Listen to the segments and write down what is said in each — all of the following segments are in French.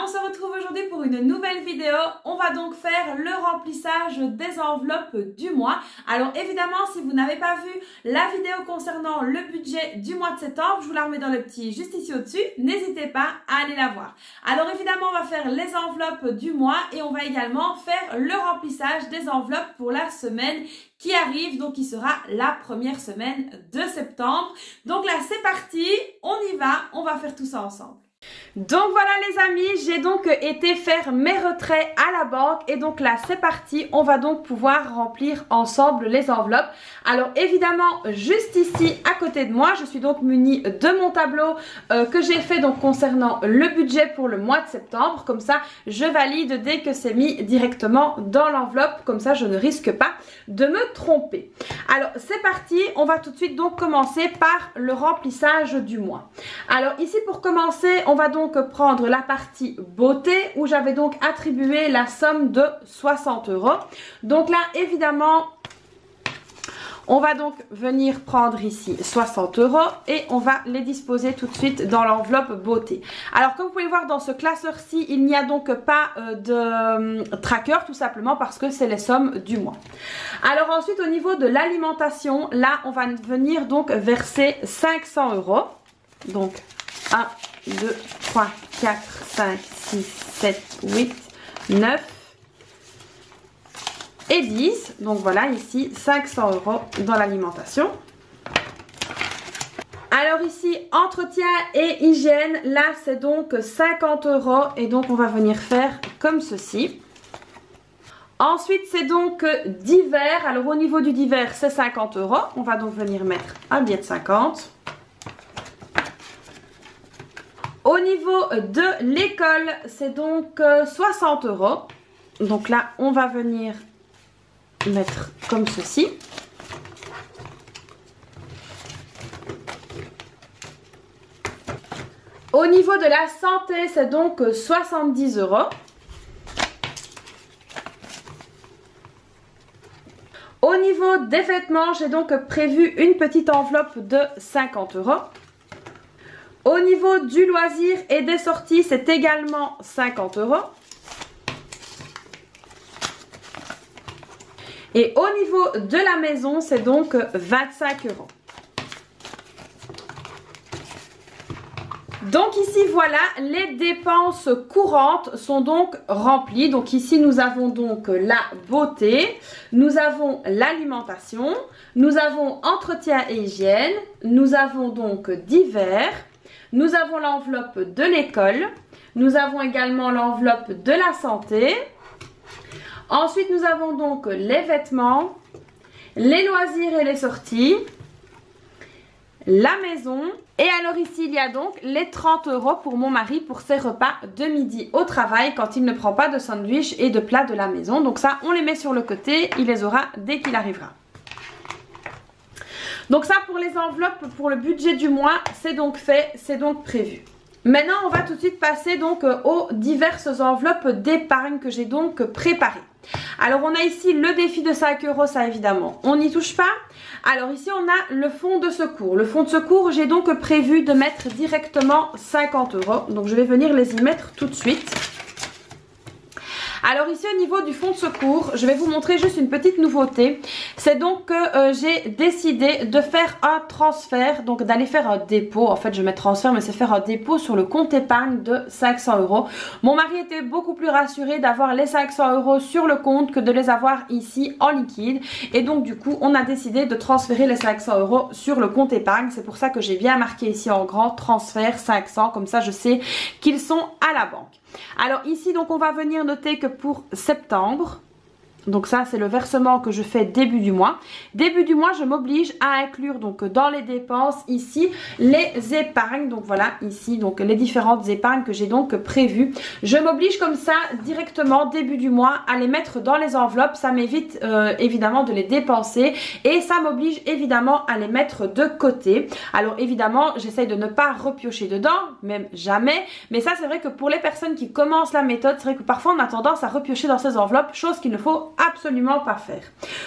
On se retrouve aujourd'hui pour une nouvelle vidéo. On va donc faire le remplissage des enveloppes du mois. Alors évidemment, si vous n'avez pas vu la vidéo concernant le budget du mois de septembre, je vous la remets dans le petit juste ici au-dessus. N'hésitez pas à aller la voir. Alors évidemment, on va faire les enveloppes du mois et on va également faire le remplissage des enveloppes pour la semaine qui arrive, donc qui sera la première semaine de septembre. Donc là, c'est parti, on y va, on va faire tout ça ensemble. Donc voilà les amis, j'ai donc été faire mes retraits à la banque et donc là c'est parti, on va donc pouvoir remplir ensemble les enveloppes. Alors évidemment juste ici à côté de moi, je suis donc munie de mon tableau que j'ai fait donc concernant le budget pour le mois de septembre. Comme ça je valide dès que c'est mis directement dans l'enveloppe, comme ça je ne risque pas de me tromper. Alors c'est parti, on va tout de suite donc commencer par le remplissage du mois. Alors ici pour commencer, on va donc prendre la partie beauté où j'avais donc attribué la somme de 60 €. Donc là évidemment on va donc venir prendre ici 60 € et on va les disposer tout de suite dans l'enveloppe beauté. Alors comme vous pouvez voir dans ce classeur-ci, il n'y a donc pas de tracker, tout simplement parce que c'est les sommes du mois. Alors ensuite au niveau de l'alimentation, là on va venir donc verser 500 €. Donc 1, 2, 3, 4, 5, 6, 7, 8, 9 et 10. Donc voilà ici 500 € dans l'alimentation. Alors ici entretien et hygiène, là c'est donc 50 € et donc on va venir faire comme ceci. Ensuite c'est donc divers. Alors au niveau du divers c'est 50 €. On va donc venir mettre un billet de 50. Au niveau de l'école, c'est donc 60 €. Donc là, on va venir mettre comme ceci. Au niveau de la santé, c'est donc 70 €. Au niveau des vêtements, j'ai donc prévu une petite enveloppe de 50 €. Au niveau du loisir et des sorties, c'est également 50 €. Et au niveau de la maison, c'est donc 25 €. Donc ici voilà, les dépenses courantes sont donc remplies. Donc ici nous avons donc la beauté, nous avons l'alimentation, nous avons entretien et hygiène, nous avons donc divers. Nous avons l'enveloppe de l'école, nous avons également l'enveloppe de la santé. Ensuite, nous avons donc les vêtements, les loisirs et les sorties, la maison. Et alors ici, il y a donc les 30 € pour mon mari pour ses repas de midi au travail quand il ne prend pas de sandwich et de plats de la maison. Donc ça, on les met sur le côté, il les aura dès qu'il arrivera. Donc ça pour les enveloppes, pour le budget du mois, c'est donc fait, c'est donc prévu. Maintenant, on va tout de suite passer donc aux diverses enveloppes d'épargne que j'ai donc préparées. Alors on a ici le défi de 5 €, ça évidemment, on n'y touche pas. Alors ici on a le fonds de secours. Le fonds de secours, j'ai donc prévu de mettre directement 50 €. Donc je vais venir les y mettre tout de suite. Alors ici au niveau du fonds de secours, je vais vous montrer juste une petite nouveauté. C'est donc que j'ai décidé de faire un transfert, donc d'aller faire un dépôt. En fait je mets transfert mais c'est faire un dépôt sur le compte épargne de 500 €. Mon mari était beaucoup plus rassuré d'avoir les 500 € sur le compte que de les avoir ici en liquide. Et donc du coup on a décidé de transférer les 500 € sur le compte épargne. C'est pour ça que j'ai bien marqué ici en grand transfert 500, comme ça je sais qu'ils sont à la banque. Alors ici donc on va venir noter que pour septembre, donc ça c'est le versement que je fais début du mois. Début du mois je m'oblige à inclure donc dans les dépenses ici les épargnes. Donc voilà ici donc les différentes épargnes que j'ai donc prévues. Je m'oblige comme ça directement début du mois à les mettre dans les enveloppes. Ça m'évite évidemment de les dépenser et ça m'oblige évidemment à les mettre de côté. Alors évidemment j'essaye de ne pas repiocher dedans, même jamais. Mais ça c'est vrai que pour les personnes qui commencent la méthode, c'est vrai que parfois on a tendance à repiocher dans ces enveloppes, chose qu'il ne faut absolument pas faire.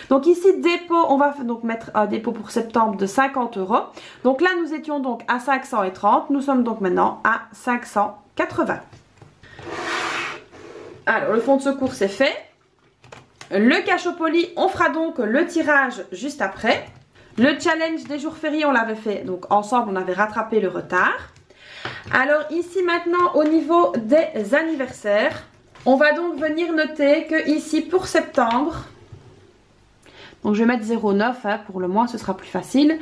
Donc ici dépôt, on va donc mettre un dépôt pour septembre de 50 €. Donc là nous étions donc à 530, nous sommes donc maintenant à 580. Alors, le fond de secours, c'est fait. Le cachot poli, on fera donc le tirage juste après. Le challenge des jours fériés, on l'avait fait. Donc, ensemble, on avait rattrapé le retard. Alors, ici, maintenant, au niveau des anniversaires, on va donc venir noter que ici, pour septembre, donc je vais mettre 0,9 hein, pour le mois, ce sera plus facile.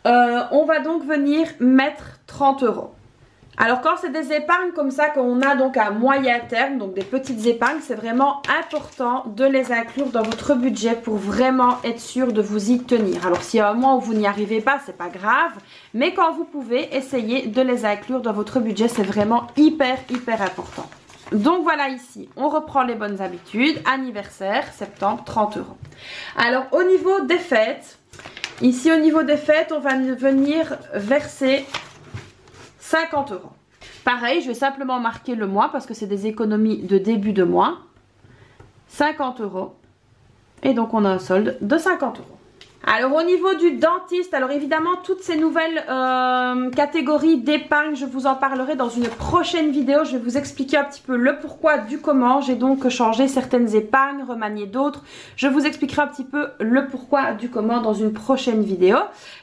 On va donc venir mettre 30 €. Alors quand c'est des épargnes comme ça qu'on a donc à moyen terme, donc des petites épargnes, c'est vraiment important de les inclure dans votre budget pour vraiment être sûr de vous y tenir. Alors s'il y a un mois où vous n'y arrivez pas, c'est pas grave, mais quand vous pouvez, essayez de les inclure dans votre budget, c'est vraiment hyper important. Donc voilà ici, on reprend les bonnes habitudes, anniversaire, septembre, 30 €. Alors au niveau des fêtes, ici au niveau des fêtes, on va venir verser 50 €. Pareil, je vais simplement marquer le mois parce que c'est des économies de début de mois. 50 €. Et donc on a un solde de 50 €. Alors au niveau du dentiste, alors évidemment toutes ces nouvelles catégories d'épargne, je vous en parlerai dans une prochaine vidéo. Je vais vous expliquer un petit peu le pourquoi du comment. J'ai donc changé certaines épargnes, remanié d'autres. Je vous expliquerai un petit peu le pourquoi du comment dans une prochaine vidéo.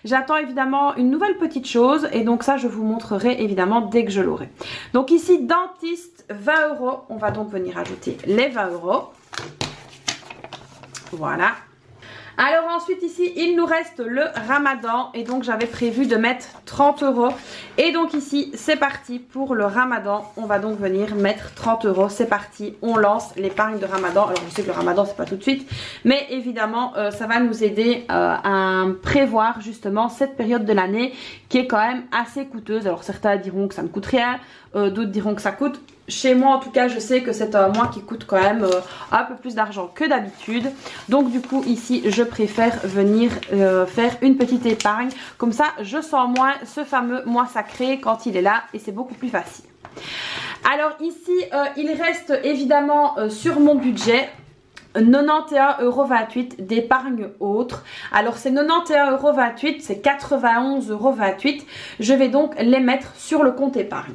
J'attends évidemment une nouvelle petite chose et donc ça je vous montrerai évidemment dès que je l'aurai. Donc ici dentiste 20 €, on va donc venir ajouter les 20 €. Voilà. Alors ensuite ici il nous reste le ramadan et donc j'avais prévu de mettre 30 €. Et donc ici c'est parti pour le ramadan, on va donc venir mettre 30 €, c'est parti, on lance l'épargne de ramadan. Alors je sais que le ramadan c'est pas tout de suite, mais évidemment ça va nous aider à prévoir justement cette période de l'année qui est quand même assez coûteuse. Alors certains diront que ça ne coûte rien, d'autres diront que ça coûte. Chez moi en tout cas je sais que c'est un mois qui coûte quand même un peu plus d'argent que d'habitude. Donc du coup ici je préfère venir faire une petite épargne. Comme ça je sens moins ce fameux mois sacré quand il est là et c'est beaucoup plus facile. Alors ici il reste évidemment sur mon budget 91,28 € d'épargne autre. Alors c'est 91,28 €, c'est 91,28 €. Je vais donc les mettre sur le compte épargne.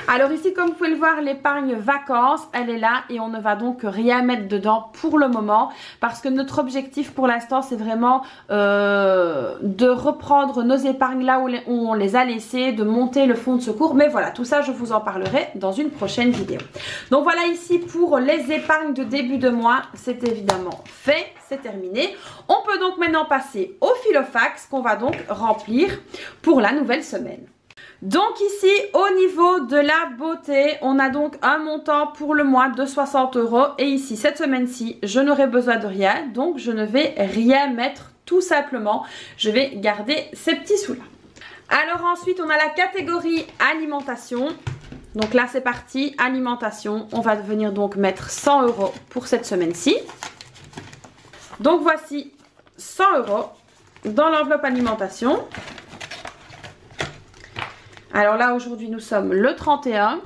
Alors ici comme vous pouvez le voir l'épargne vacances elle est là et on ne va donc rien mettre dedans pour le moment parce que notre objectif pour l'instant c'est vraiment de reprendre nos épargnes là où on les a laissées, de monter le fonds de secours, mais voilà tout ça je vous en parlerai dans une prochaine vidéo. Donc voilà ici pour les épargnes de début de mois, c'est évidemment fait, c'est terminé. On peut donc maintenant passer au filofax qu'on va donc remplir pour la nouvelle semaine. Donc ici au niveau de la beauté on a donc un montant pour le mois de 60 € et ici cette semaine-ci je n'aurai besoin de rien donc je ne vais rien mettre, tout simplement je vais garder ces petits sous là. Alors ensuite on a la catégorie alimentation. Donc là c'est parti, alimentation, on va venir donc mettre 100 € pour cette semaine-ci. Donc voici 100 € dans l'enveloppe alimentation. Alors là aujourd'hui nous sommes le 31.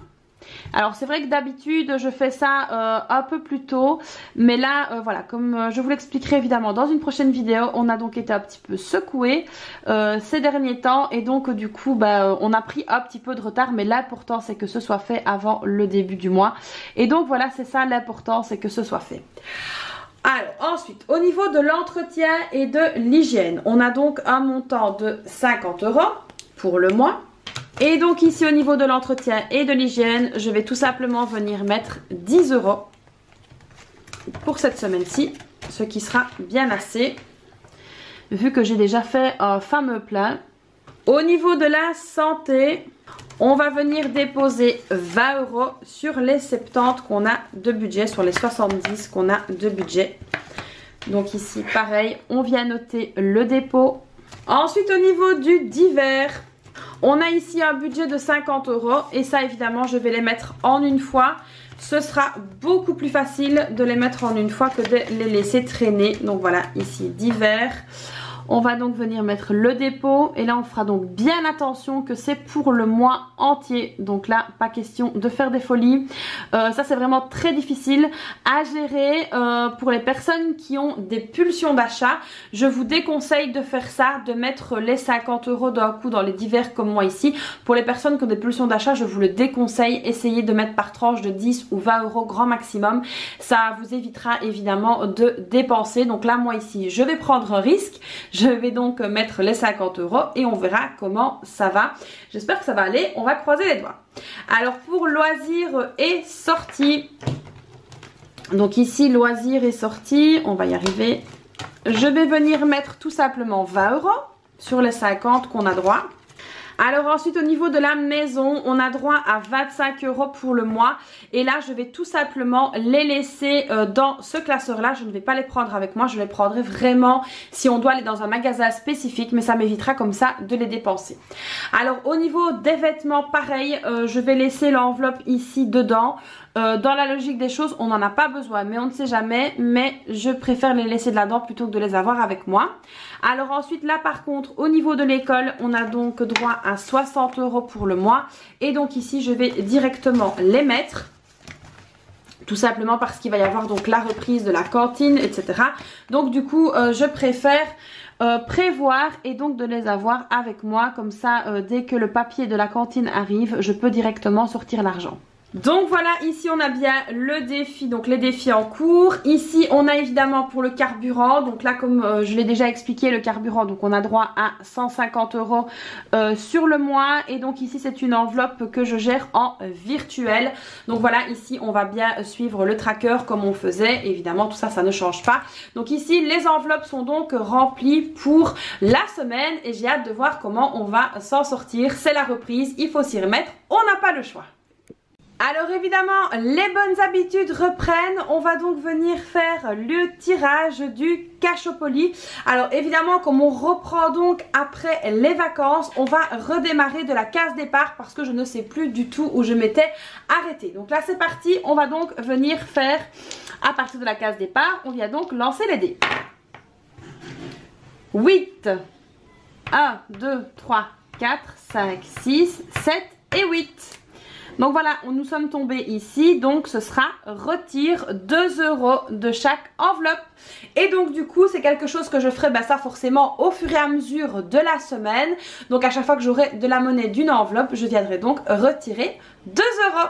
Alors c'est vrai que d'habitude je fais ça un peu plus tôt. Mais là voilà, comme je vous l'expliquerai évidemment dans une prochaine vidéo, on a donc été un petit peu secoué ces derniers temps. Et donc du coup on a pris un petit peu de retard. Mais l'important c'est que ce soit fait avant le début du mois. Et donc voilà, c'est ça l'important, c'est que ce soit fait. Alors ensuite au niveau de l'entretien et de l'hygiène, on a donc un montant de 50 € pour le mois. Et donc ici au niveau de l'entretien et de l'hygiène, je vais tout simplement venir mettre 10 € pour cette semaine-ci, ce qui sera bien assez, vu que j'ai déjà fait un fameux plein. Au niveau de la santé, on va venir déposer 20 € sur les 70 qu'on a de budget, sur les 70 qu'on a de budget. Donc ici pareil, on vient noter le dépôt. Ensuite au niveau du divers, on a ici un budget de 50 € et ça évidemment je vais les mettre en une fois. Ce sera beaucoup plus facile de les mettre en une fois que de les laisser traîner. Donc voilà, ici divers. On va donc venir mettre le dépôt et là on fera donc bien attention que c'est pour le mois entier. Donc là pas question de faire des folies. Ça c'est vraiment très difficile à gérer pour les personnes qui ont des pulsions d'achat. Je vous déconseille de faire ça, de mettre les 50 € d'un coup dans les divers comme moi ici. Pour les personnes qui ont des pulsions d'achat, je vous le déconseille. Essayez de mettre par tranche de 10 ou 20 € grand maximum. Ça vous évitera évidemment de dépenser. Donc là moi ici je vais prendre un risque. Je vais donc mettre les 50 € et on verra comment ça va. J'espère que ça va aller. On va croiser les doigts. Alors pour loisirs et sorties. Donc ici loisirs et sorties. On va y arriver. Je vais venir mettre tout simplement 20 € sur les 50 qu'on a droit. Alors ensuite au niveau de la maison, on a droit à 25 € pour le mois. Et là je vais tout simplement les laisser dans ce classeur là. Je ne vais pas les prendre avec moi, je les prendrai vraiment si on doit aller dans un magasin spécifique. Mais ça m'évitera comme ça de les dépenser. Alors au niveau des vêtements, pareil, je vais laisser l'enveloppe ici dedans. Dans la logique des choses, on n'en a pas besoin, mais on ne sait jamais. Mais je préfère les laisser là-dedans plutôt que de les avoir avec moi. Alors ensuite, là par contre, au niveau de l'école, on a donc droit à 60 € pour le mois. Et donc ici, je vais directement les mettre. Tout simplement parce qu'il va y avoir donc la reprise de la cantine, etc. Donc du coup, je préfère prévoir et donc de les avoir avec moi. Comme ça, dès que le papier de la cantine arrive, je peux directement sortir l'argent. Donc voilà, ici on a bien le défi, donc les défis en cours. Ici on a évidemment pour le carburant, donc là comme je l'ai déjà expliqué, le carburant, donc on a droit à 150 € sur le mois. Et donc ici c'est une enveloppe que je gère en virtuel. Donc voilà, ici on va bien suivre le tracker comme on faisait. Évidemment tout ça, ça ne change pas. Donc ici les enveloppes sont donc remplies pour la semaine et j'ai hâte de voir comment on va s'en sortir. C'est la reprise, il faut s'y remettre, on n'a pas le choix. Alors évidemment, les bonnes habitudes reprennent. On va donc venir faire le tirage du Cashopoli. Alors évidemment, comme on reprend donc après les vacances, on va redémarrer de la case départ parce que je ne sais plus du tout où je m'étais arrêtée. Donc là c'est parti, on va donc venir faire à partir de la case départ. On vient donc lancer les dés. 8, 1, 2, 3, 4, 5, 6, 7 et 8. Donc voilà, nous sommes tombés ici, donc ce sera retire 2 € de chaque enveloppe. Et donc du coup, c'est quelque chose que je ferai ça forcément au fur et à mesure de la semaine. Donc à chaque fois que j'aurai de la monnaie d'une enveloppe, je viendrai donc retirer 2 €.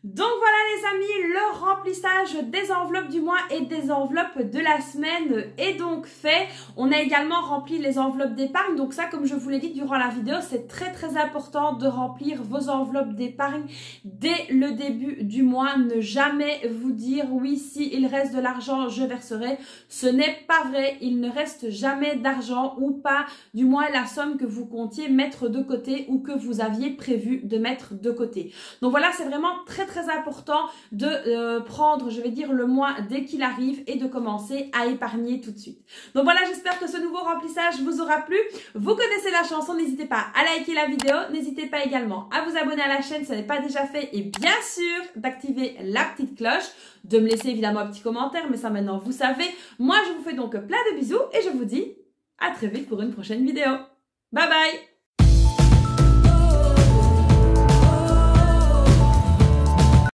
Donc voilà les amis, le remplissage des enveloppes du mois et des enveloppes de la semaine est donc fait. On a également rempli les enveloppes d'épargne. Donc ça, comme je vous l'ai dit durant la vidéo, c'est très important de remplir vos enveloppes d'épargne dès le début du mois. Ne jamais vous dire oui, si il reste de l'argent, je verserai. Ce n'est pas vrai, il ne reste jamais d'argent ou pas, du moins la somme que vous comptiez mettre de côté ou que vous aviez prévu de mettre de côté. Donc voilà, c'est vraiment très important de prendre, je vais dire, le mois dès qu'il arrive et de commencer à épargner tout de suite. Donc voilà, j'espère que ce nouveau remplissage vous aura plu. Vous connaissez la chanson, n'hésitez pas à liker la vidéo, n'hésitez pas également à vous abonner à la chaîne si ce n'est pas déjà fait et bien sûr d'activer la petite cloche, de me laisser évidemment un petit commentaire, mais ça maintenant vous savez. Moi je vous fais donc plein de bisous et je vous dis à très vite pour une prochaine vidéo. Bye bye!